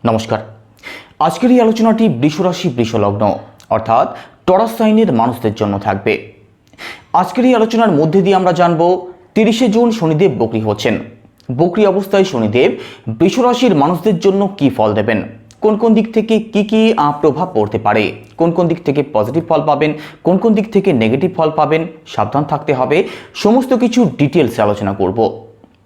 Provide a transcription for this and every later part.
নমস্কার। আজকের এই আলোচনাটি বৃষরাশি বৃষলগ্ন অর্থাৎ টরাস সাইনের মানুষদের জন্য থাকবে। আজকের এই আলোচনার মধ্যে দিয়ে আমরা জানব 30শে জুন শনিদেব বক্রী হচ্ছেন। বক্রী অবস্থায় শনিদেব বৃষরাশির মানুষদের জন্য কি ফল দেবেন, কোন কোন দিক থেকে কি প্রভাব পড়তে পারে, কোন কোন দিক থেকে পজিটিভ ফল পাবেন, কোন কোন দিক থেকে নেগেটিভ ফল পাবেন, সাবধান থাকতে হবে, সমস্ত কিছু ডিটেলসে আলোচনা করব।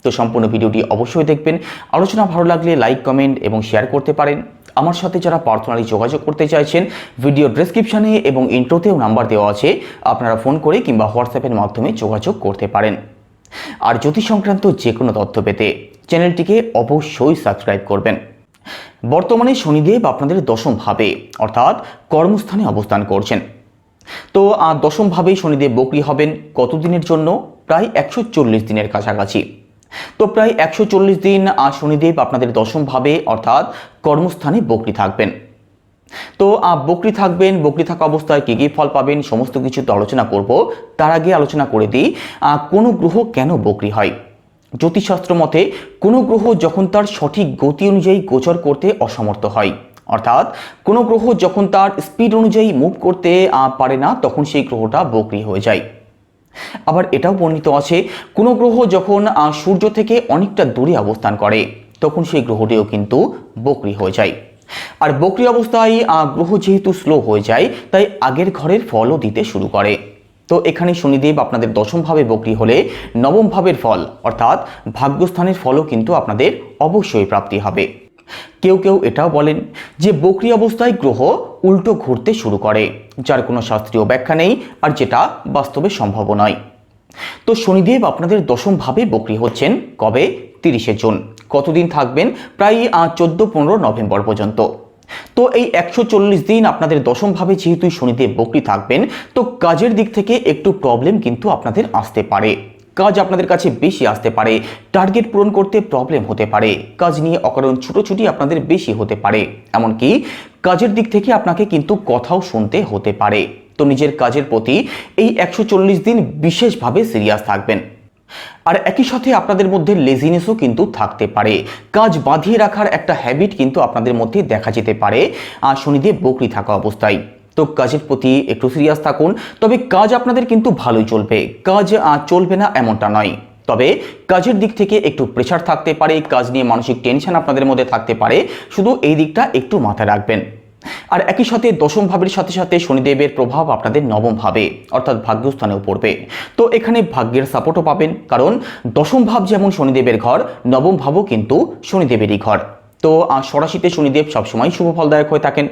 তো সম্পূর্ণ ভিডিওটি অবশ্যই দেখবেন। আলোচনা ভালো লাগলে লাইক, কমেন্ট এবং শেয়ার করতে পারেন। আমার সাথে যারা পার্সোনালি যোগাযোগ করতে চাইছেন, ভিডিও ডেসক্রিপশনে এবং ইন্ট্রোতেও নাম্বার দেওয়া আছে, আপনারা ফোন করে কিংবা হোয়াটসঅ্যাপের মাধ্যমে যোগাযোগ করতে পারেন। আর জ্যোতিষ সংক্রান্ত যে কোনো তথ্য পেতে চ্যানেলটিকে অবশ্যই সাবস্ক্রাইব করবেন। বর্তমানে শনিদেব আপনাদের দশম ভাবে অর্থাৎ কর্মস্থানে অবস্থান করছেন। তো দশম ভাবেই শনিদেব বক্রী হবেন কতদিনের জন্য? প্রায় 140 দিনের কাছাকাছি। তো প্রায় 140 দিন শনিদেব আপনাদের দশম ভাবে অর্থাৎ কর্মস্থানে বক্রী থাকবেন। তো বক্রী থাকবেন, বক্রী থাকা অবস্থায় কী কী ফল পাবেন সমস্ত কিছু তো আলোচনা করব। তার আগে আলোচনা করে দিই কোনো গ্রহ কেন বক্রী হয়। জ্যোতিষশাস্ত্র মতে কোনো গ্রহ যখন তার সঠিক গতি অনুযায়ী গোচর করতে অসমর্থ হয়, অর্থাৎ কোনো গ্রহ যখন তার স্পিড অনুযায়ী মুভ করতে পারে না, তখন সেই গ্রহটা বক্রী হয়ে যায়। আবার এটাও বর্ণিত আছে কোনো গ্রহ যখন সূর্য থেকে অনেকটা দূরে অবস্থান করে, তখন সেই গ্রহটিও কিন্তু বক্রী হয়ে যায়। আর বক্রী অবস্থায় গ্রহ যেহেতু স্লো হয়ে যায়, তাই আগের ঘরের ফলও দিতে শুরু করে। তো এখানে শনিদেব আপনাদের দশম ভাবে বক্রী হলে নবম ভাবের ফল অর্থাৎ ভাগ্যস্থানের ফলও কিন্তু আপনাদের অবশ্যই প্রাপ্তি হবে। কেউ কেউ এটাও বলেন যে বক্রী অবস্থায় গ্রহ উল্টো ঘুরতে শুরু করে, যার কোনো শাস্ত্রীয় ব্যাখ্যা নেই আর যেটা বাস্তবে সম্ভব নয়। তো শনিদেব আপনাদের দশম ভাবে বক্রী হচ্ছেন কবে? 30শে জুন। কতদিন থাকবেন? প্রায় 14-15 নভেম্বর পর্যন্ত। তো এই 140 দিন আপনাদের দশম ভাবে যেহেতু শনিদেব বক্রী থাকবেন, তো কাজের দিক থেকে একটু প্রবলেম কিন্তু আপনাদের আসতে পারে। কাজ আপনাদের কাছে বেশি আসতে পারে, টার্গেট পূরণ করতে প্রবলেম হতে পারে, কাজ নিয়ে অকারণ ছুটোছুটি আপনাদের বেশি হতে পারে, এমনকি কাজের দিক থেকে আপনাকে কিন্তু কথাও শুনতে হতে পারে। তো নিজের কাজের প্রতি এই 140 দিন বিশেষভাবে সিরিয়াস থাকবেন। আর একই সাথে আপনাদের মধ্যে লেজিনেসও কিন্তু থাকতে পারে, কাজ বাঁধিয়ে রাখার একটা হ্যাবিট কিন্তু আপনাদের মধ্যে দেখা যেতে পারে শনিদেব বক্রী থাকা অবস্থায়। তো কাজের প্রতি একটু সিরিয়াস থাকুন। তবে কাজ আপনাদের কিন্তু ভালোই চলবে, কাজ চলবে না এমনটা নয়। তবে কাজের দিক থেকে একটু প্রেশার থাকতে পারে, কাজ নিয়ে মানসিক টেনশন আপনাদের মধ্যে থাকতে পারে, শুধু এই দিকটা একটু মাথায় রাখবেন। আর একই সাথে দশম ভাবের সাথে সাথে শনিদেবের প্রভাব আপনাদের নবম ভাবে অর্থাৎ ভাগ্যস্থানেও পড়বে। তো এখানে ভাগ্যের সাপোর্টও পাবেন, কারণ দশম ভাব যেমন শনিদেবের ঘর, নবম ভাবও কিন্তু শনিদেবেরই ঘর। তো ষড়াশিতে শনিদেব সবসময় শুভ ফলদায়ক হয়ে থাকেন।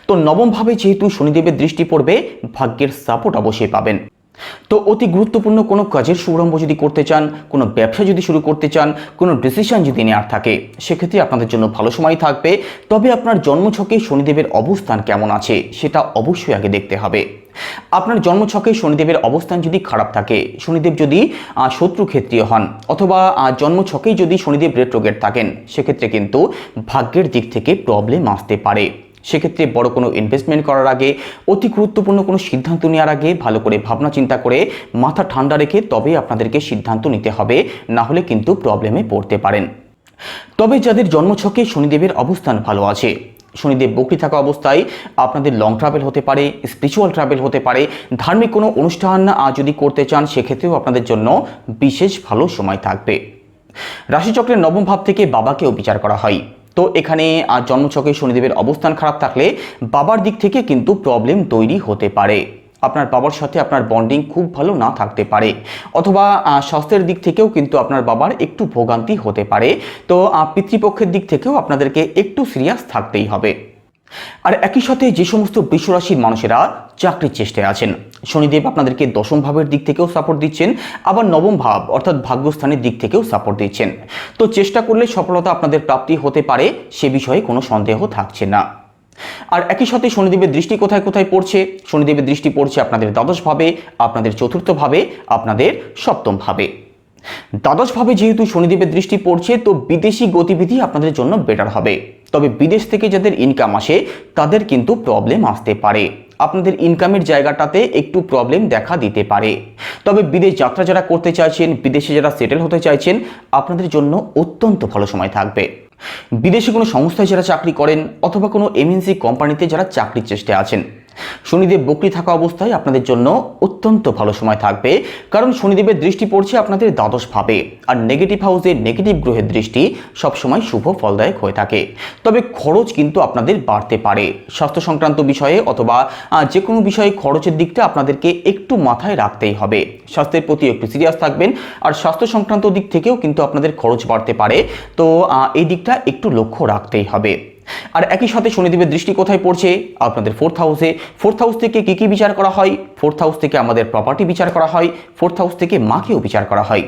তো নবম ভাবে যেহেতু শনিদেবের দৃষ্টি পড়বে, ভাগ্যের সাপোর্ট অবশ্যই পাবেন। তো অতি গুরুত্বপূর্ণ কোনো কাজের শুভারম্ভ যদি করতে চান, কোনো ব্যবসা যদি শুরু করতে চান, কোনো ডিসিশন যদি নেওয়ার থাকে, সেক্ষেত্রে আপনাদের জন্য ভালো সময় থাকবে। তবে আপনার জন্মছকে শনিদেবের অবস্থান কেমন আছে সেটা অবশ্যই আগে দেখতে হবে। আপনার জন্মছকে শনিদেবের অবস্থান যদি খারাপ থাকে, শনিদেব যদি শত্রু ক্ষেত্রীয় হন, অথবা জন্মছকেই যদি শনিদেব রেট্রোগ্রেড থাকেন, সেক্ষেত্রে কিন্তু ভাগ্যের দিক থেকে প্রবলেম আসতে পারে। সেক্ষেত্রে বড় কোনো ইনভেস্টমেন্ট করার আগে, অতি গুরুত্বপূর্ণ কোনো সিদ্ধান্ত নেওয়ার আগে ভালো করে ভাবনা চিন্তা করে মাথা ঠান্ডা রেখে তবেই আপনাদেরকে সিদ্ধান্ত নিতে হবে, না হলে কিন্তু প্রবলেমে পড়তে পারেন। তবে যাদের জন্মছকে শনিদেবের অবস্থান ভালো আছে, শনিদেব বক্রী থাকা অবস্থায় আপনাদের লং ট্রাভেল হতে পারে, স্পিরিচুয়াল ট্রাভেল হতে পারে, ধার্মিক কোনো অনুষ্ঠান যদি করতে চান, সেক্ষেত্রেও আপনাদের জন্য বিশেষ ভালো সময় থাকবে। রাশিচক্রের নবম ভাব থেকে বাবাকেও বিচার করা হয়। তো এখানে জন্মছকে শনিদেবের অবস্থান খারাপ থাকলে বাবার দিক থেকে কিন্তু প্রবলেম তৈরি হতে পারে। আপনার বাবার সাথে আপনার বন্ডিং খুব ভালো না থাকতে পারে, অথবা স্বাস্থ্যের দিক থেকেও কিন্তু আপনার বাবার একটু ভোগান্তি হতে পারে। তো পিতৃপক্ষের দিক থেকেও আপনাদেরকে একটু সিরিয়াস থাকতেই হবে। আর একই সাথে যে সমস্ত বৃষরাশির মানুষেরা চাকরির চেষ্টায় আছেন, শনিদেব আপনাদেরকে দশম ভাবের দিক থেকেও সাপোর্ট দিচ্ছেন, আবার নবম ভাব অর্থাৎ ভাগ্যস্থানের দিক থেকেও সাপোর্ট দিচ্ছেন। তো চেষ্টা করলে সফলতা আপনাদের প্রাপ্তি হতে পারে, সে বিষয়ে কোনো সন্দেহ থাকছে না। আর একই সাথে শনিদেবের দৃষ্টি কোথায় কোথায় পড়ছে? শনিদেবের দৃষ্টি পড়ছে আপনাদের দ্বাদশ ভাবে, আপনাদের চতুর্থ ভাবে, আপনাদের সপ্তম ভাবে। দ্বাদশ ভাবে যেহেতু শনিদেবের দৃষ্টি পড়ছে, তো বিদেশি গতিবিধি আপনাদের জন্য বেটার হবে। তবে বিদেশ থেকে যাদের ইনকাম আসে, তাদের কিন্তু প্রবলেম আসতে পারে। আপনাদের ইনকামের জায়গাটাতে একটু প্রবলেম দেখা দিতে পারে। তবে বিদেশ যাত্রা যারা করতে চাইছেন, বিদেশে যারা সেটেল হতে চাইছেন, আপনাদের জন্য অত্যন্ত ভালো সময় থাকবে। বিদেশি কোনো সংস্থায় যারা চাকরি করেন অথবা কোনো এমএনসি কোম্পানিতে যারা চাকরির চেষ্টায় আছেন, শনিদেব বক্রী থাকা অবস্থায় আপনাদের জন্য অত্যন্ত ভালো সময় থাকবে। কারণ শনিদেবের দৃষ্টি পড়ছে আপনাদের দ্বাদশ ভাবে, আর নেগেটিভ হাউসে নেগেটিভ গ্রহের দৃষ্টি সবসময় শুভ ফলদায়ক হয়ে থাকে। তবে খরচ কিন্তু আপনাদের বাড়তে পারে। স্বাস্থ্য সংক্রান্ত বিষয়ে অথবা যে কোনো বিষয়ে খরচের দিকটা আপনাদেরকে একটু মাথায় রাখতেই হবে। স্বাস্থ্যের প্রতি একটু সিরিয়াস থাকবেন, আর স্বাস্থ্য সংক্রান্ত দিক থেকেও কিন্তু আপনাদের খরচ বাড়তে পারে। তো এই দিকটা একটু লক্ষ্য রাখতেই হবে। আর একই সাথে শনিদেবের দৃষ্টি কোথায় পড়ছে? আপনাদের ফোর্থ হাউসে। ফোর্থ হাউস থেকে কি বিচার করা হয়? ফোর্থ হাউস থেকে আমাদের প্রপার্টি বিচার করা হয়, ফোর্থ হাউস থেকে মাকেও বিচার করা হয়।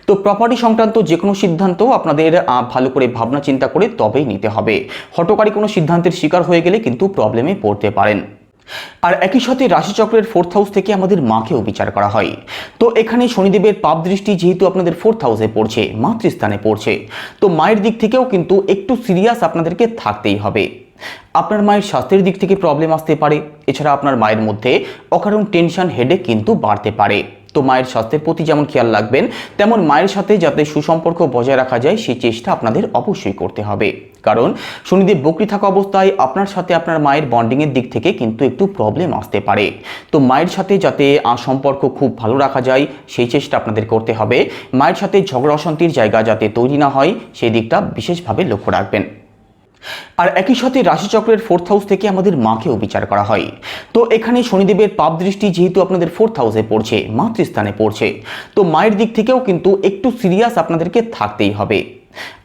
তো প্রপার্টি সংক্রান্ত যে কোনো সিদ্ধান্ত আপনাদের ভালো করে ভাবনা চিন্তা করে তবেই নিতে হবে। হঠকারী কোনো সিদ্ধান্তের শিকার হয়ে গেলে কিন্তু প্রবলেমে পড়তে পারেন। আর একই সাথে রাশিচক্রের ফোর্থ হাউস থেকে আমাদের মাকেও বিচার করা হয়। তো এখানে শনিদেবের পাপ দৃষ্টি যেহেতু আপনাদের ফোর্থ হাউসে পড়ছে, মাতৃস্থানে পড়ছে, তো মায়ের দিক থেকেও কিন্তু একটু সিরিয়াস আপনাদেরকে থাকতেই হবে। আপনার মায়ের স্বাস্থ্যের দিক থেকে প্রবলেম আসতে পারে। এছাড়া আপনার মায়ের মধ্যে অকারণ টেনশন, হেডেক কিন্তু বাড়তে পারে। তো মায়ের স্বাস্থ্যের প্রতি যেমন খেয়াল রাখবেন, তেমন মায়ের সাথে যাতে সুসম্পর্ক বজায় রাখা যায় সেই চেষ্টা আপনাদের অবশ্যই করতে হবে। কারণ শনিদেব বক্রী থাকা অবস্থায় আপনার সাথে আপনার মায়ের বন্ডিংয়ের দিক থেকে কিন্তু একটু প্রবলেম আসতে পারে। তো মায়ের সাথে যাতে সম্পর্ক খুব ভালো রাখা যায় সেই চেষ্টা আপনাদের করতে হবে। মায়ের সাথে ঝগড়া অশান্তির জায়গা যাতে তৈরি না হয় সেই দিকটা বিশেষভাবে লক্ষ্য রাখবেন। আর একই সাথে রাশিচক্রের ফোর্থ হাউস থেকে আমাদের মাকেও বিচার করা হয়। তো এখানে শনিদেবের পাপ দৃষ্টি যেহেতু আপনাদের ফোর্থ হাউসে পড়ছে, মাতৃস্থানে পড়ছে, তো মায়ের দিক থেকেও কিন্তু একটু সিরিয়াস আপনাদেরকে থাকতেই হবে।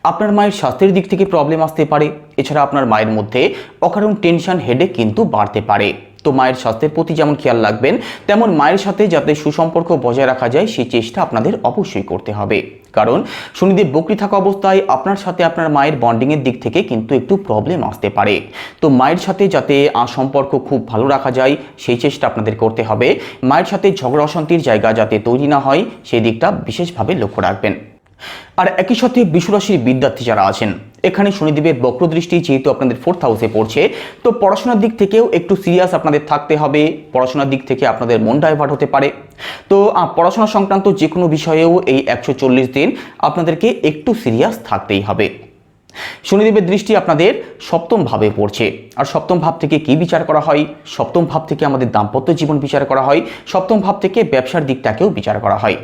আপনার মায়ের স্বাস্থ্যের দিক থেকে প্রবলেম আসতে পারে। এছাড়া আপনার মায়ের মধ্যে অকারণ টেনশন, হেডেক কিন্তু বাড়তে পারে। তো মায়ের স্বাস্থ্যের প্রতি যেমন খেয়াল রাখবেন, তেমন মায়ের সাথে যাতে সুসম্পর্ক বজায় রাখা যায় সেই চেষ্টা আপনাদের অবশ্যই করতে হবে। কারণ শনিদেব বক্রী থাকা অবস্থায় আপনার সাথে আপনার মায়ের বন্ডিংয়ের দিক থেকে কিন্তু একটু প্রবলেম আসতে পারে। তো মায়ের সাথে যাতে সম্পর্ক খুব ভালো রাখা যায় সেই চেষ্টা আপনাদের করতে হবে। মায়ের সাথে ঝগড়া অশান্তির জায়গা যাতে তৈরি না হয় সেই দিকটা বিশেষভাবে লক্ষ্য রাখবেন। আর একই সাথে বৃষরাশির বিদ্যার্থী যারা আছেন, এখানে শনিদেবের বক্র দৃষ্টি যেহেতু আপনাদের ফোর্থ হাউসে পড়ছে, তো পড়াশোনার দিক থেকেও একটু সিরিয়াস আপনাদের থাকতে হবে। পড়াশোনার দিক থেকে আপনাদের মন ডাইভার্ট হতে পারে। তো পড়াশোনা সংক্রান্ত যে কোনো বিষয়েও এই 140 দিন আপনাদেরকে একটু সিরিয়াস থাকতেই হবে। শনিদেবের দৃষ্টি আপনাদের সপ্তম ভাবে পড়ছে। আর সপ্তম ভাব থেকে কি বিচার করা হয়? সপ্তম ভাব থেকে আমাদের দাম্পত্য জীবন বিচার করা হয়। সপ্তম ভাব থেকে ব্যবসার দিকটাকেও বিচার করা হয়।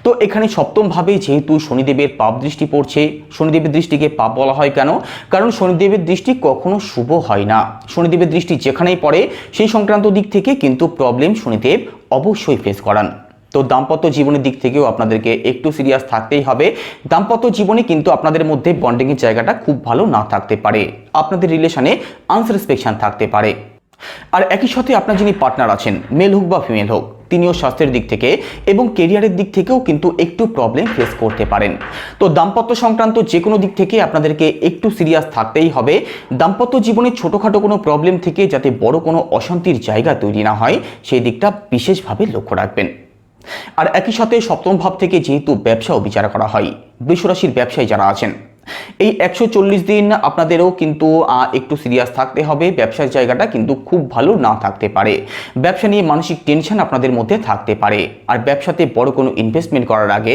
তো এখানে সপ্তম ভাবে যেহেতু শনিদেবের পাপ দৃষ্টি পড়ছে, শনিদেবের দৃষ্টিকে পাপ বলা হয় কেন? কারণ শনিদেবের দৃষ্টি কখনো শুভ হয় না। শনিদেবের দৃষ্টি যেখানেই পড়ে সেই সংক্রান্ত দিক থেকে কিন্তু প্রবলেম শনিদেব অবশ্যই ফেস করান। তো দাম্পত্য জীবনের দিক থেকেও আপনাদেরকে একটু সিরিয়াস থাকতেই হবে। দাম্পত্য জীবনে কিন্তু আপনাদের মধ্যে বন্ডিংয়ের জায়গাটা খুব ভালো না থাকতে পারে। আপনাদের রিলেশনে আনস্যাটিসফ্যাকশন থাকতে পারে। আর একই সাথে আপনার যিনি পার্টনার আছেন, মেল হোক বা ফিমেল হোক, তিনিও স্বাস্থ্যের দিক থেকে এবং কেরিয়ারের দিক থেকেও কিন্তু একটু প্রবলেম ফেস করতে পারেন। তো দাম্পত্য সংক্রান্ত যে কোনো দিক থেকে আপনাদেরকে একটু সিরিয়াস থাকতেই হবে। দাম্পত্য জীবনে ছোটোখাটো কোনো প্রবলেম থেকে যাতে বড় কোনো অশান্তির জায়গা তৈরি না হয় সেই দিকটা বিশেষভাবে লক্ষ্য রাখবেন। আর একই সাথে সপ্তম ভাব থেকে যেহেতু ব্যবসাও বিচার করা হয়, বৃষরাশির ব্যবসায়ী যারা আছেন, এই 140 দিন আপনাদেরও কিন্তু একটু সিরিয়াস থাকতে হবে। ব্যবসার জায়গাটা কিন্তু খুব ভালো না থাকতে পারে। ব্যবসা নিয়ে মানসিক টেনশন আপনাদের মধ্যে থাকতে পারে। আর ব্যবসাতে বড় কোনো ইনভেস্টমেন্ট করার আগে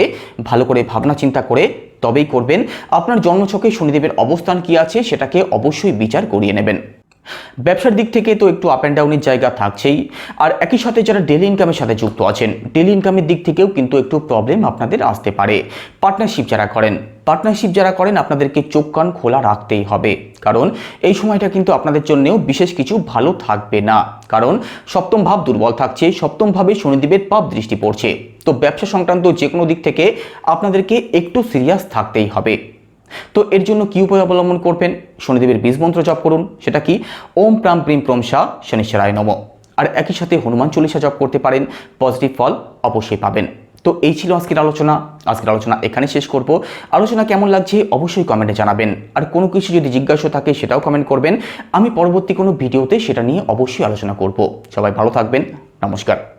ভালো করে ভাবনা চিন্তা করে তবেই করবেন। আপনার জন্মছকে শনিদেবের অবস্থান কি আছে সেটাকে অবশ্যই বিচার করিয়ে নেবেন। ব্যবসার দিক থেকে তো একটু আপ অ্যান্ড ডাউনের জায়গা থাকছেই। আর একই সাথে যারা ডেলি ইনকামের সাথে যুক্ত আছেন, ডেলি ইনকামের দিক থেকেও কিন্তু একটু প্রবলেম আপনাদের আসতে পারে। পার্টনারশিপ যারা করেন আপনাদেরকে চোখ কান খোলা রাখতেই হবে। কারণ এই সময়টা কিন্তু আপনাদের জন্যও বিশেষ কিছু ভালো থাকবে না। কারণ সপ্তম ভাব দুর্বল থাকছে, সপ্তম ভাবে শনিদেবের পাপ দৃষ্টি পড়ছে। তো ব্যবসা সংক্রান্ত যে কোনো দিক থেকে আপনাদেরকে একটু সিরিয়াস থাকতেই হবে। তো এর জন্য কি উপায় অবলম্বন করবেন? শনিদেবের বীজ মন্ত্র জপ করুন। সেটা কি? ওম প্রাম প্রিম প্রম শা শনিশ্বরায় নমঃ। আর একই সাথে হনুমান চল্লিশা জপ করতে পারেন, পজিটিভ ফল অবশ্যই পাবেন। তো এই ছিল আজকের আলোচনা এখানে শেষ করব। আলোচনা কেমন লাগছে অবশ্যই কমেন্টে জানাবেন। আর কোনো কিছু যদি জিজ্ঞাসা থাকে সেটাও কমেন্ট করবেন। আমি পরবর্তী কোনো ভিডিওতে সেটা নিয়ে অবশ্যই আলোচনা করব। সবাই ভালো থাকবেন। নমস্কার।